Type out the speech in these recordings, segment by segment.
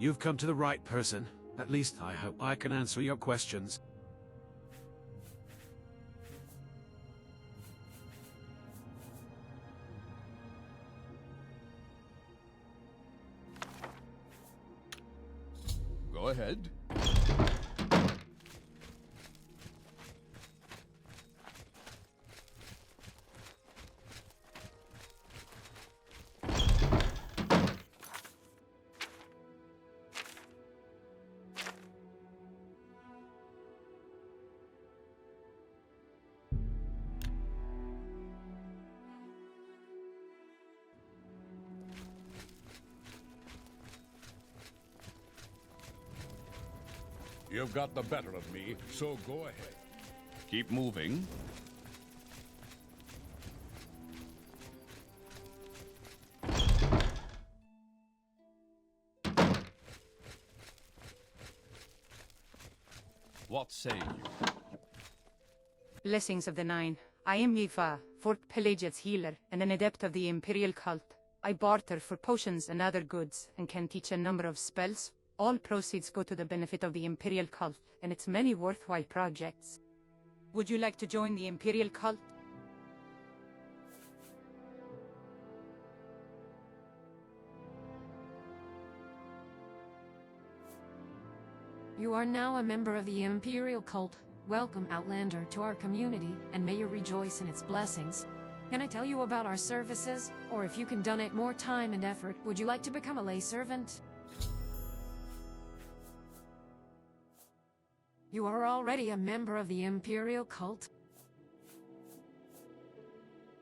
You've come to the right person. At least I hope I can answer your questions. Go ahead. You've got the better of me, so go ahead. Keep moving. What say you? Blessings of the Nine. I am Yifa, Fort Pelagia's healer, and an adept of the Imperial cult. I barter for potions and other goods, and can teach a number of spells. All proceeds go to the benefit of the Imperial cult, and its many worthwhile projects. Would you like to join the Imperial cult? You are now a member of the Imperial cult. Welcome, Outlander, to our community, and may you rejoice in its blessings. Can I tell you about our services? Or if you can donate more time and effort, would you like to become a lay servant? You are already a member of the Imperial cult.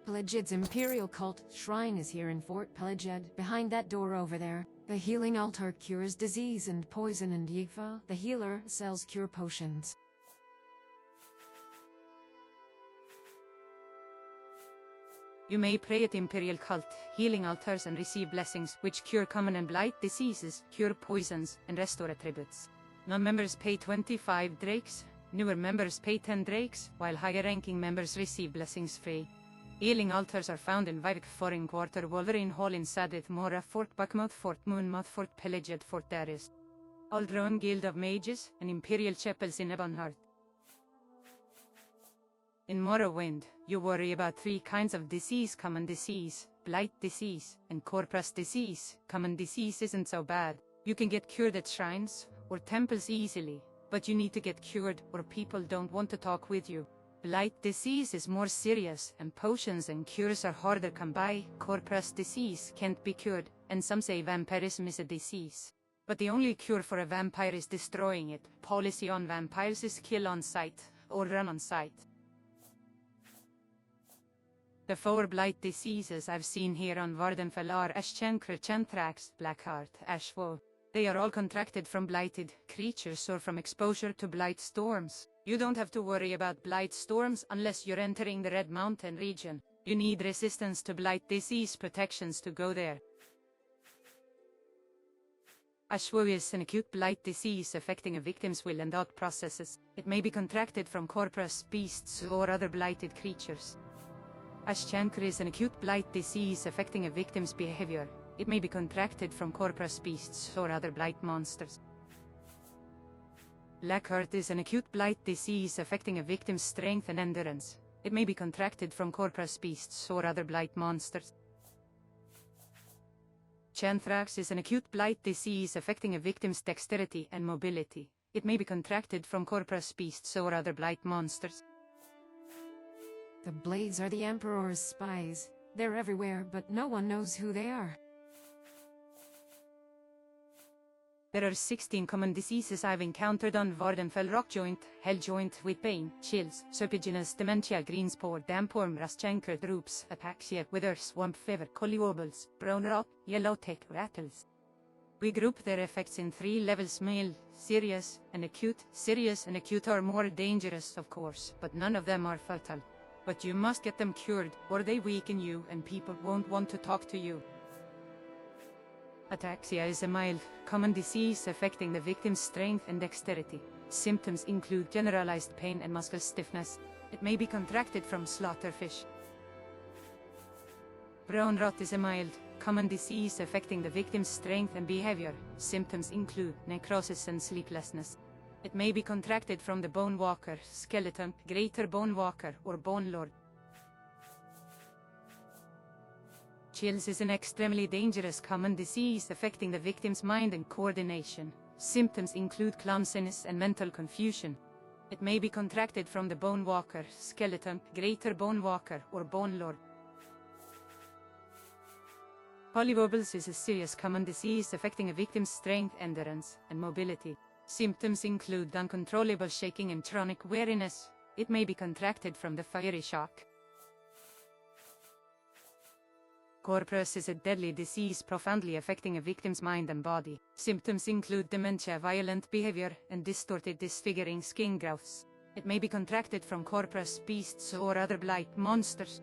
Pelagid's Imperial cult shrine is here in Fort Pelagid, behind that door over there. The healing altar cures disease and poison, and Yifa, the healer, sells cure potions. You may pray at Imperial cult, healing altars, and receive blessings which cure common and blight diseases, cure poisons, and restore attributes. Non-members pay 25 drakes, newer members pay 10 drakes, while higher-ranking members receive blessings free. Healing altars are found in Vivek Foreign Quarter, Wolverine Hall in Sadith Mora, Fort Buckmouth, Fort Moonmouth, Fort Pelagid, Fort Darius. Aldroan Guild of Mages, and Imperial Chapels in Ebonheart. In Morrowind, you worry about 3 kinds of disease: common disease, blight disease, and corpus disease. Common disease isn't so bad. You can get cured at shrines or temples easily, but you need to get cured or people don't want to talk with you. Blight disease is more serious, and potions and cures are harder to come by. Corpus disease can't be cured, and some say vampirism is a disease. But the only cure for a vampire is destroying it. Policy on vampires is kill on sight, or run on sight. The 4 blight diseases I've seen here on Vardenfell are Ashchankr, Chanthrax, Blackheart, Ashwoe. They are all contracted from blighted creatures or from exposure to blight storms. You don't have to worry about blight storms unless you're entering the Red Mountain region. You need resistance to blight disease protections to go there. Ashwoe is an acute blight disease affecting a victim's will and thought processes. It may be contracted from corpus, beasts, or other blighted creatures. Ashchankr is an acute blight disease affecting a victim's behavior. It may be contracted from corpus, beasts, or other blight monsters. Blackheart is an acute blight disease affecting a victim's strength and endurance. It may be contracted from corpus, beasts, or other blight monsters. Chanthrax is an acute blight disease affecting a victim's dexterity and mobility. It may be contracted from corpus, beasts, or other blight monsters. The Blades are the Emperor's spies. They're everywhere, but no one knows who they are. There are 16 common diseases I've encountered on Vardenfell: rock joint, hell joint with pain, chills, serpiginous, dementia, greenspore, dampworm, rustchancre, droops, ataxia, wither, swamp fever, collywobbles, brown rot, yellow tick, rattles. We group their effects in 3 levels: mild, serious, and acute. Serious and acute are more dangerous, of course, but none of them are fatal. But you must get them cured, or they weaken you and people won't want to talk to you. Ataxia is a mild, common disease affecting the victim's strength and dexterity. Symptoms include generalized pain and muscle stiffness. It may be contracted from slaughterfish. Brown rot is a mild, common disease affecting the victim's strength and behavior. Symptoms include necrosis and sleeplessness. It may be contracted from the bone walker, skeleton, greater bone walker, or bone lord. Chills is an extremely dangerous common disease affecting the victim's mind and coordination. Symptoms include clumsiness and mental confusion. It may be contracted from the bone walker, skeleton, greater bone walker, or bone lord. Polywobbles is a serious common disease affecting a victim's strength, endurance, and mobility. Symptoms include uncontrollable shaking and chronic weariness. It may be contracted from the fiery shock. Corpus is a deadly disease profoundly affecting a victim's mind and body. Symptoms include dementia, violent behavior, and distorted, disfiguring skin growths. It may be contracted from corpus, beasts, or other blight monsters.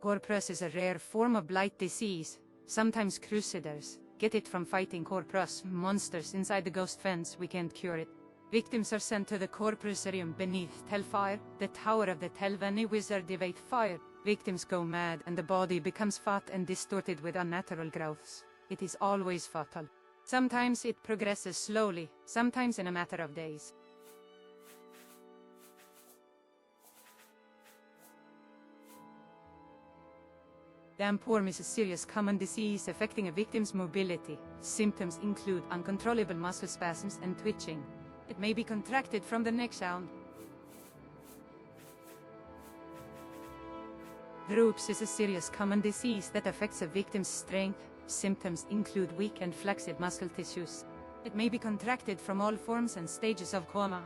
Corpus is a rare form of blight disease. Sometimes crusaders get it from fighting corpus monsters inside the ghost fence. We can't cure it. Victims are sent to the corpusarium beneath Telfire, the tower of the Telvanni wizard evade fire. Victims go mad and the body becomes fat and distorted with unnatural growths. It is always fatal. Sometimes it progresses slowly, sometimes in a matter of days. Damp worm is a serious common disease affecting a victim's mobility. Symptoms include uncontrollable muscle spasms and twitching. It may be contracted from the neck sound. Droops is a serious common disease that affects a victim's strength. Symptoms include weak and flaccid muscle tissues. It may be contracted from all forms and stages of coma.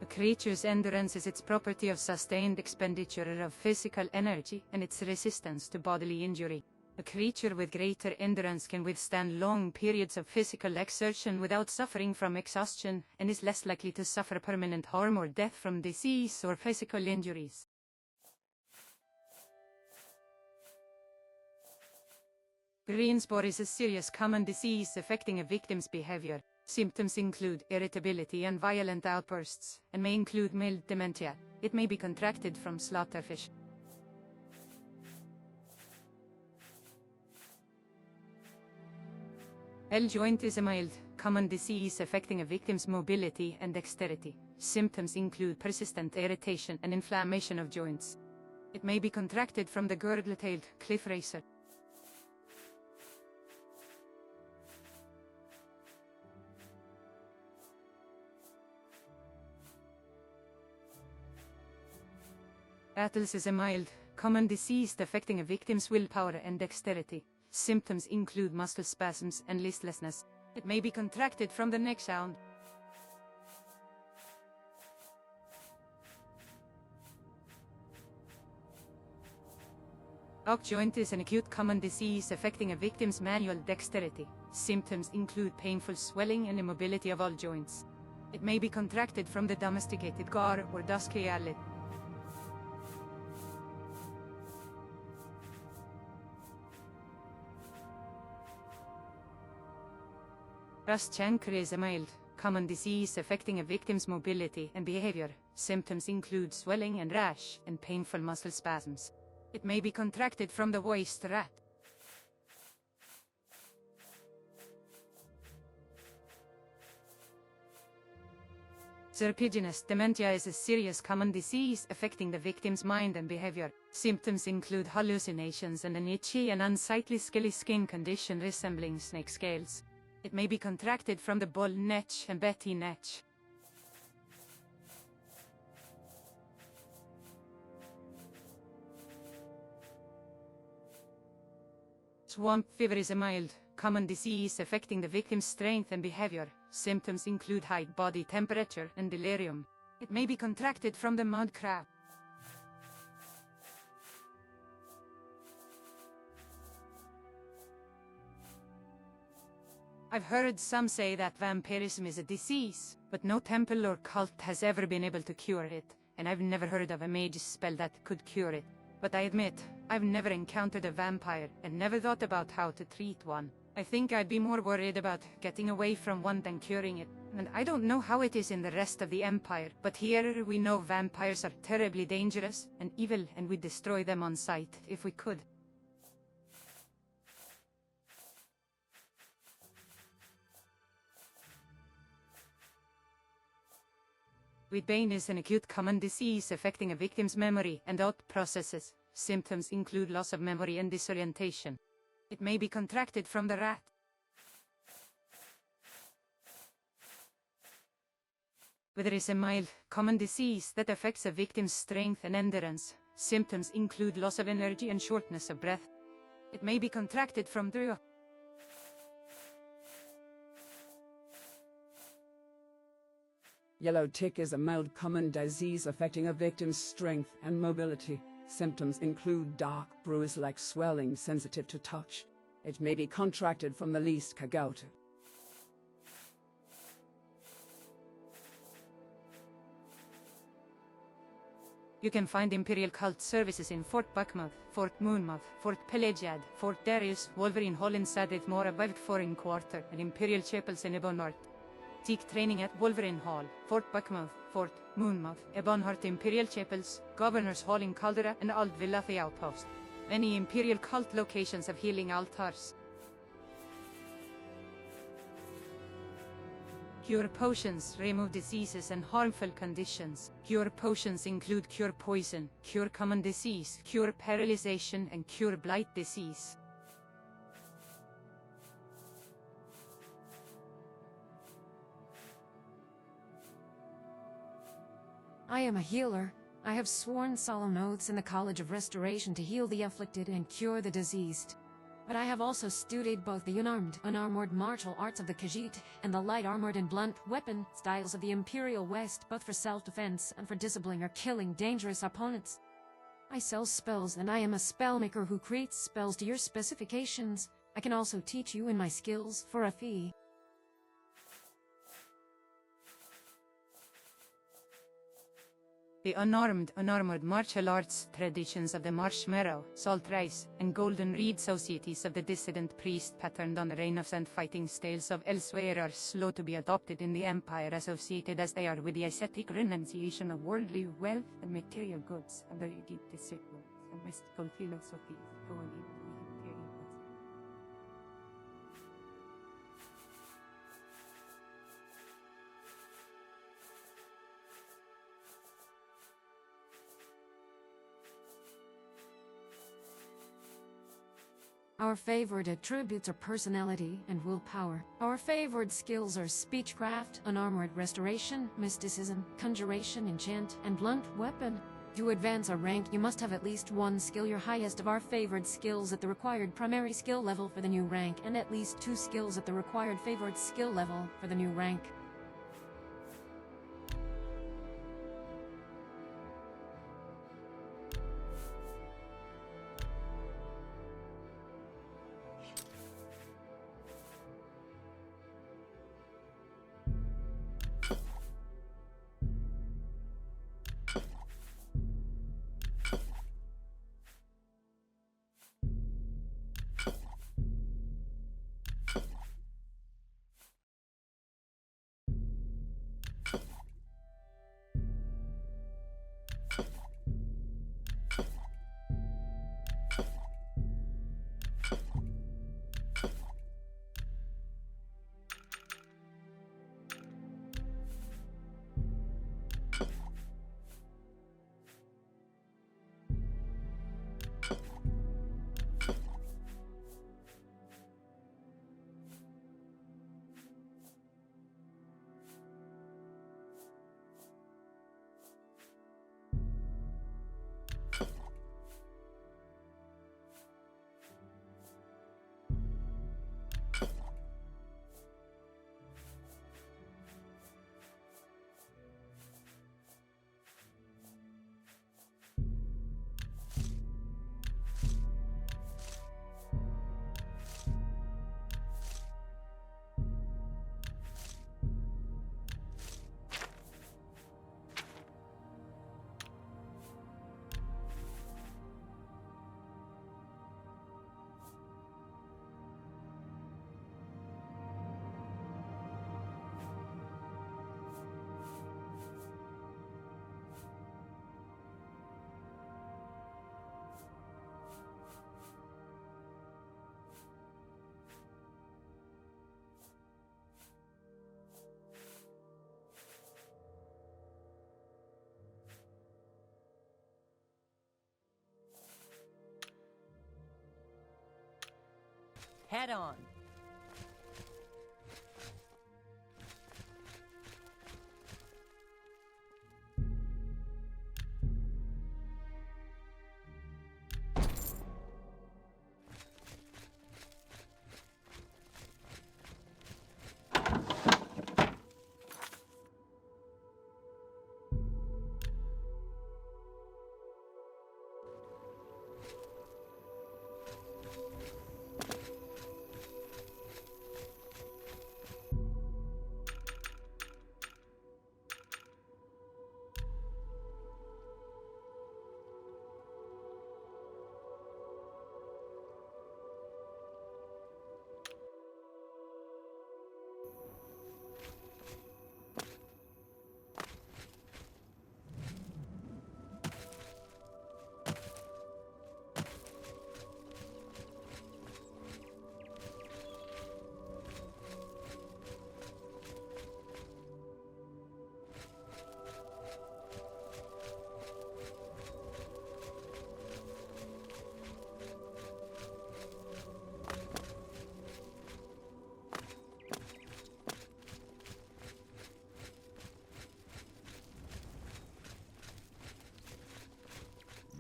A creature's endurance is its property of sustained expenditure of physical energy and its resistance to bodily injury. A creature with greater endurance can withstand long periods of physical exertion without suffering from exhaustion, and is less likely to suffer permanent harm or death from disease or physical injuries. Greenspore is a serious common disease affecting a victim's behavior. Symptoms include irritability and violent outbursts, and may include mild dementia. It may be contracted from slaughterfish. L-joint is a mild, common disease affecting a victim's mobility and dexterity. Symptoms include persistent irritation and inflammation of joints. It may be contracted from the girdle-tailed cliff racer. Battles is a mild, common disease affecting a victim's willpower and dexterity. Symptoms include muscle spasms and listlessness. It may be contracted from the neck sound. Lock joint is an acute common disease affecting a victim's manual dexterity. Symptoms include painful swelling and immobility of all joints. It may be contracted from the domesticated gar or dusky owlet. Rust chancre is a mild, common disease affecting a victim's mobility and behavior. Symptoms include swelling and rash and painful muscle spasms. It may be contracted from the waist rat. Serpiginous dementia is a serious common disease affecting the victim's mind and behavior. Symptoms include hallucinations and an itchy and unsightly scaly skin condition resembling snake scales. It may be contracted from the bull netch and betty netch. Swamp fever is a mild, common disease affecting the victim's strength and behavior. Symptoms include high body temperature and delirium. It may be contracted from the mud crab. I've heard some say that vampirism is a disease, but no temple or cult has ever been able to cure it, and I've never heard of a mage's spell that could cure it. But I admit, I've never encountered a vampire, and never thought about how to treat one. I think I'd be more worried about getting away from one than curing it. And I don't know how it is in the rest of the Empire, but here we know vampires are terribly dangerous and evil, and we'd destroy them on sight if we could. Bane is an acute common disease affecting a victim's memory and thought processes. Symptoms include loss of memory and disorientation. It may be contracted from the rat. Whether is a mild, common disease that affects a victim's strength and endurance. Symptoms include loss of energy and shortness of breath. It may be contracted from the Yellow tick is a mild common disease affecting a victim's strength and mobility. Symptoms include dark bruise-like swelling sensitive to touch. It may be contracted from the least cagout. You can find Imperial cult services in Fort Buckmouth, Fort Moonmouth, Fort Pelagiad, Fort Darius, Wolverine Hall in Sadith Morrowind Foreign Quarter, and Imperial chapels in Ebonheart. Seek training at Wolverine Hall, Fort Buckmouth, Fort Moonmouth, Ebonheart Imperial chapels, Governor's Hall in Caldera, and Old Villa the Outpost. Many Imperial cult locations have healing altars. Cure potions remove diseases and harmful conditions. Cure potions include cure poison, cure common disease, cure paralyzation, and cure blight disease. I am a healer. I have sworn solemn oaths in the College of Restoration to heal the afflicted and cure the diseased. But I have also studied both the unarmored martial arts of the Khajiit, and the light-armored and blunt weapon styles of the Imperial West, both for self-defense and for disabling or killing dangerous opponents. I sell spells, and I am a spellmaker who creates spells to your specifications. I can also teach you in my skills for a fee. The unarmored martial arts traditions of the Marshmallow, Salt Rice, and Golden Reed societies of the dissident priest patterned on the reign of and fighting styles of elsewhere are slow to be adopted in the Empire, associated as they are with the ascetic renunciation of worldly wealth and material goods, and the deep discipline and mystical philosophies going into the Imperial. Our favored attributes are personality and willpower. Our favored skills are speechcraft, unarmored restoration, mysticism, conjuration, enchant, and blunt weapon. To advance a rank, you must have at least one skill, your highest of our favored skills at the required primary skill level for the new rank, and at least 2 skills at the required favored skill level for the new rank. Head on.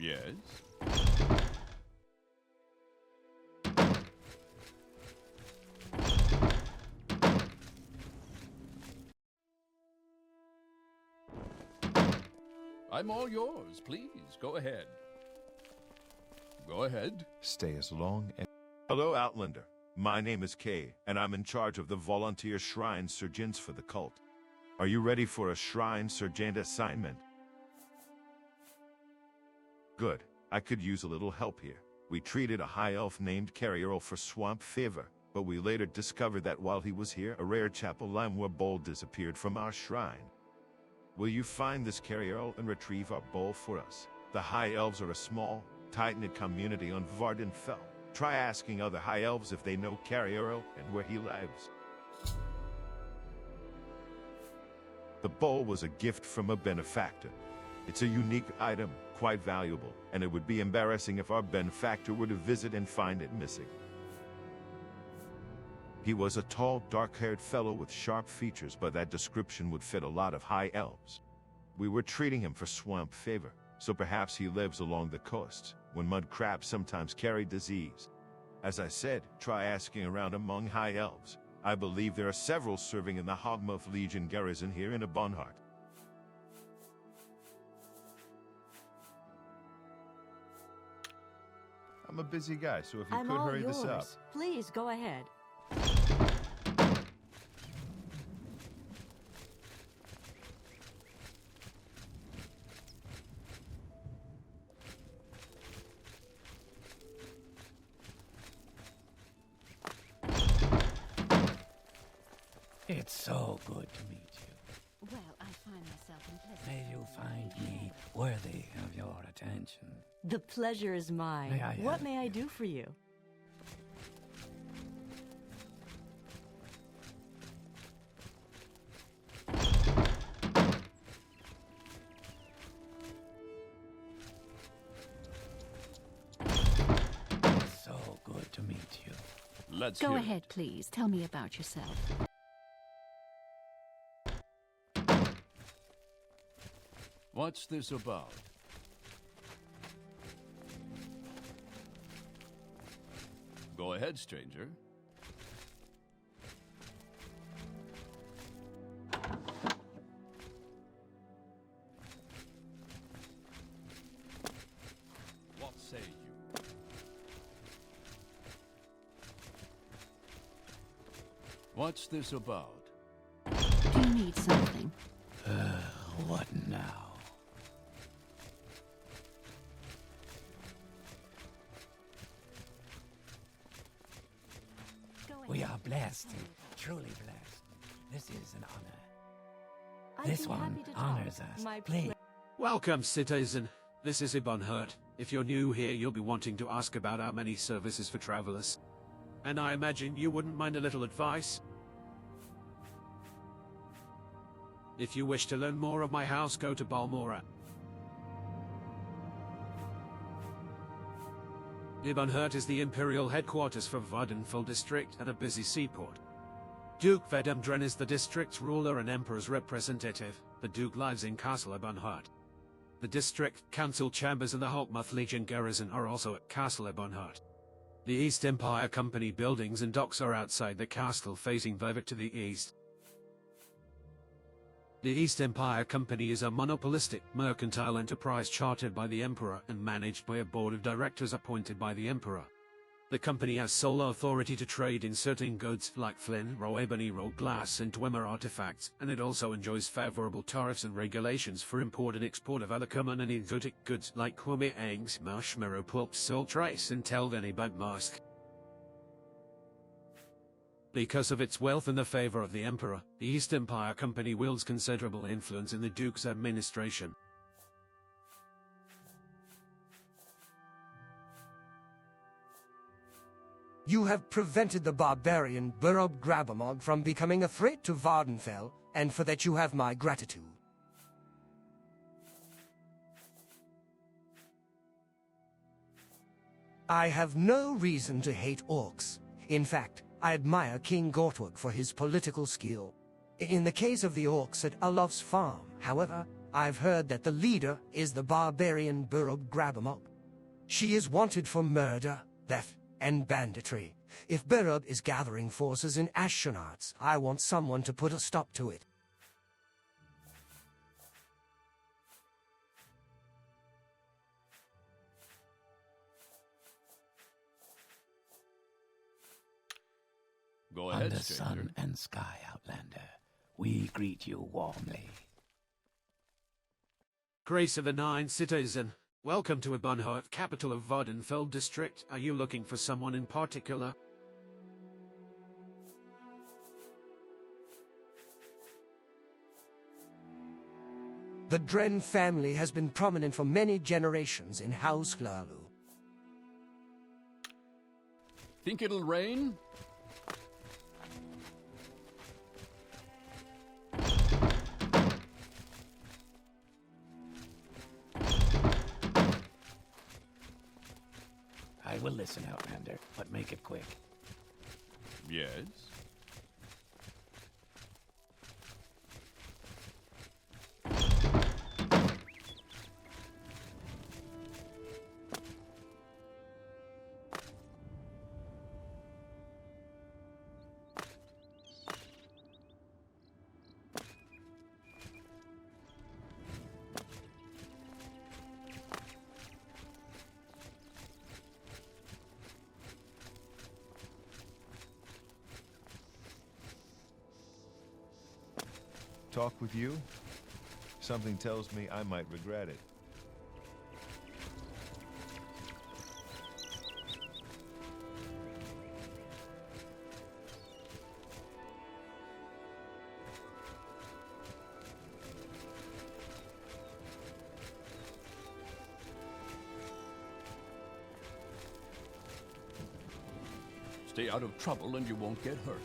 Yes? I'm all yours. Please, go ahead. Go ahead. Stay as long as... Hello, Outlander. My name is Kay, and I'm in charge of the Volunteer Shrine Sergeants for the cult. Are you ready for a Shrine Sergeant assignment? Good. I could use a little help here. We treated a high elf named Carrier for swamp fever, but we later discovered that while he was here, a rare chapel Limeware bowl disappeared from our shrine. Will you find this Carrier and retrieve our bowl for us? The High Elves are a small, tight-knit community on Vardenfell. Try asking other High Elves if they know Carrier and where he lives. The bowl was a gift from a benefactor. It's a unique item, quite valuable, and it would be embarrassing if our benefactor were to visit and find it missing. He was a tall, dark-haired fellow with sharp features, but that description would fit a lot of High Elves. We were treating him for swamp fever, so perhaps he lives along the coast, when mud crabs sometimes carry disease. As I said, try asking around among High Elves. I believe there are several serving in the Hogmouth Legion garrison here in Abonheart. I'm a busy guy, so if you could hurry this up. Please, go ahead. It's so good to meet you. Well, I find myself in pleasant. May you find me worthy of your attention. The pleasure is mine. May I What help may I you? do for you? It's so good to meet you. Let's Go hear ahead, please. Tell me about yourself. What's this about? Go ahead, stranger. What say you? What's this about? Do you need something? What now? We are blessed, truly blessed. This is an honor. This one honors us. Please. Welcome, citizen. This is Ibonhurt. If you're new here, you'll be wanting to ask about our many services for travelers. And I imagine you wouldn't mind a little advice? If you wish to learn more of my house, go to Balmora. Ibonhurt is the Imperial headquarters for Vardenfell district and a busy seaport. Duke Vedemdren is the district's ruler and Emperor's representative. The Duke lives in Castle Ibonhurt. The district, council chambers and the Hawkmoth Legion garrison are also at Castle Ibonhurt. The East Empire Company buildings and docks are outside the castle facing Vervet to the east. The East Empire Company is a monopolistic, mercantile enterprise chartered by the Emperor and managed by a board of directors appointed by the Emperor. The company has sole authority to trade in certain goods like flint, raw ebony, raw glass, and Dwemer artifacts, and it also enjoys favorable tariffs and regulations for import and export of other common and exotic goods like Kwame eggs, marshmallow pulp, salt rice, and Telvanni bag mask. Because of its wealth and the favor of the Emperor, the East Empire Company wields considerable influence in the Duke's administration. You have prevented the barbarian Burrob Grabamog from becoming a threat to Vardenfell, and for that you have my gratitude. I have no reason to hate orcs. In fact, I admire King Gortwig for his political skill. In the case of the orcs at Olaf's farm, however, I've heard that the leader is the barbarian Burrob Grabamog. She is wanted for murder, theft, and banditry. If Burrob is gathering forces in Ashnards, I want someone to put a stop to it. Go ahead, Under stranger. sun and sky, Outlander, we greet you warmly. Grace of the Nine, citizen. Welcome to Ibonhurt, capital of Vardenfell district. Are you looking for someone in particular? The Dren family has been prominent for many generations in House Hlalu. Think it'll rain? I will listen, Outlander, but make it quick. Yes. Talk with you? Something tells me I might regret it. Stay out of trouble and you won't get hurt.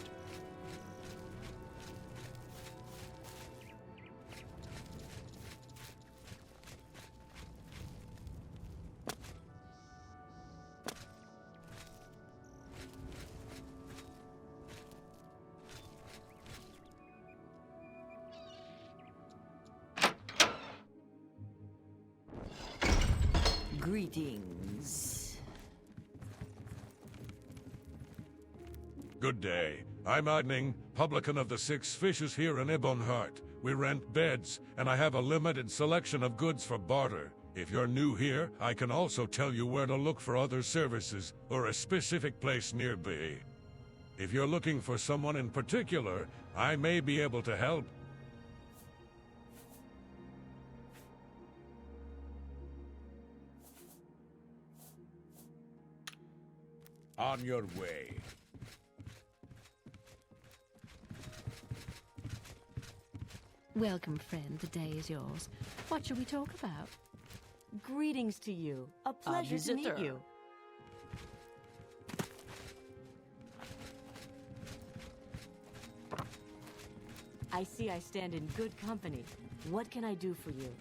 Greetings. Good day. I'm Agning, publican of the Six Fishes here in Ibonhurt. We rent beds, and I have a limited selection of goods for barter. If you're new here, I can also tell you where to look for other services, or a specific place nearby. If you're looking for someone in particular, I may be able to help. On your way. Welcome, friend. The day is yours. What shall we talk about? Greetings to you. A pleasure to meet you. I see I stand in good company. What can I do for you?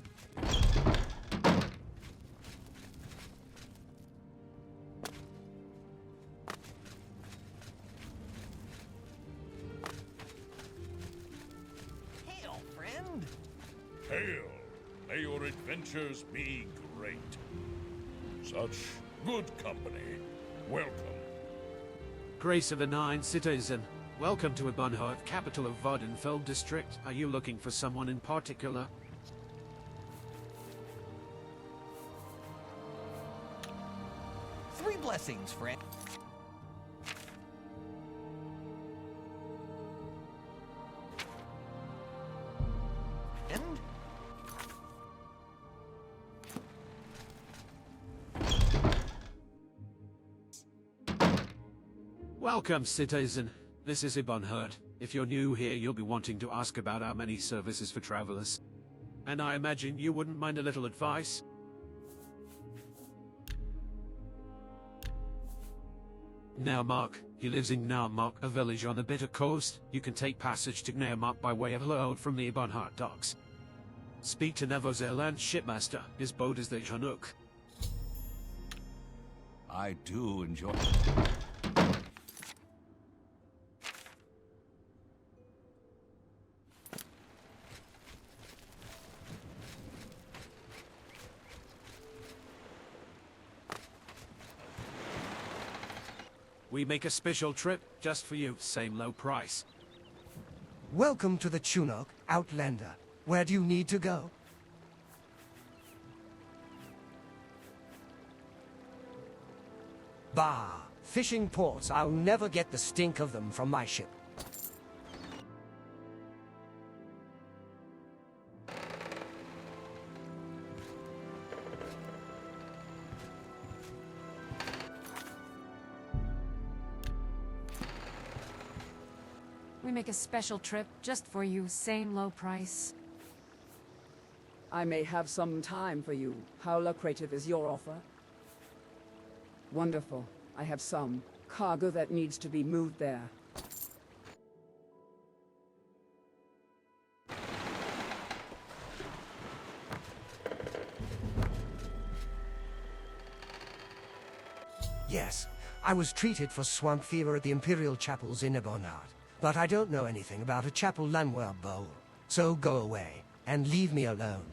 Hail! May your adventures be great. Such good company. Welcome. Grace of the Nine Citizen. Welcome to Ebonheart, capital of Vardenfell district. Are you looking for someone in particular? Three blessings, friend. Welcome, citizen. This is Ebonheart. If you're new here, you'll be wanting to ask about our many services for travelers. And I imagine you wouldn't mind a little advice? Naumach. He lives in Naumach, a village on the Bitter Coast. You can take passage to Naumach by way of Load from the Ebonheart docks. Speak to Nevozeland shipmaster. His boat is the Chinook. I do enjoy... We make a special trip just for you, same low price. Welcome to the Chinook, Outlander. Where do you need to go? Bah! Fishing ports, I'll never get the stink of them from my ship. We make a special trip just for you, same low price. I may have some time for you. How lucrative is your offer? Wonderful. I have some cargo that needs to be moved there. Yes, I was treated for swamp fever at the Imperial chapels in Ebonheart. But I don't know anything about a chapel Limeware bowl. So go away, and leave me alone.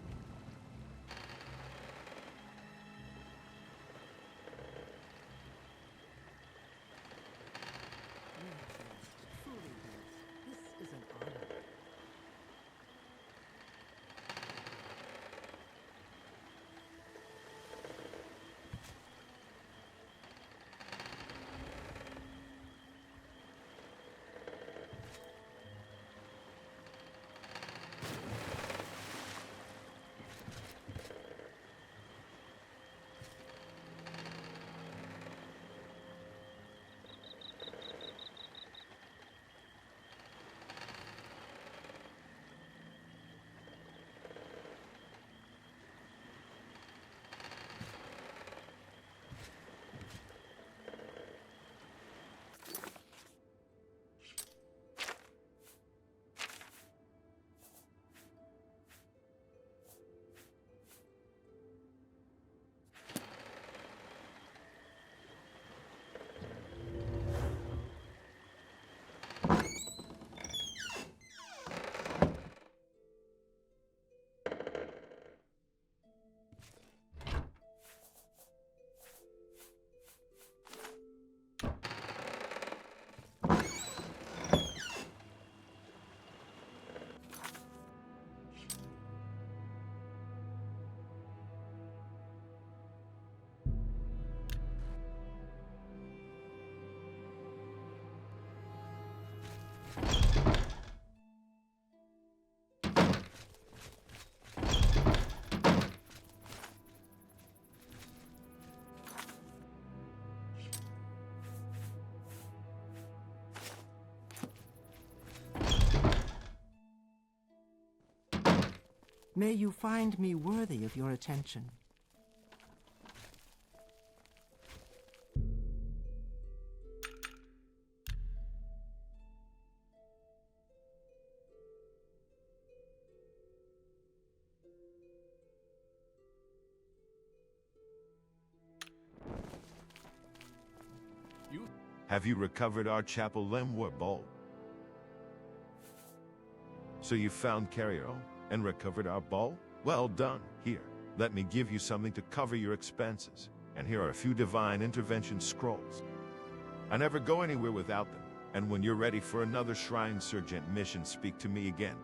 May you find me worthy of your attention. Have you recovered our chapel Limeware bowl? So you found Carrier? and recovered our bowl? Well done. Here, let me give you something to cover your expenses. And here are a few divine intervention scrolls. I never go anywhere without them, and when you're ready for another Shrine Sergeant mission, speak to me again.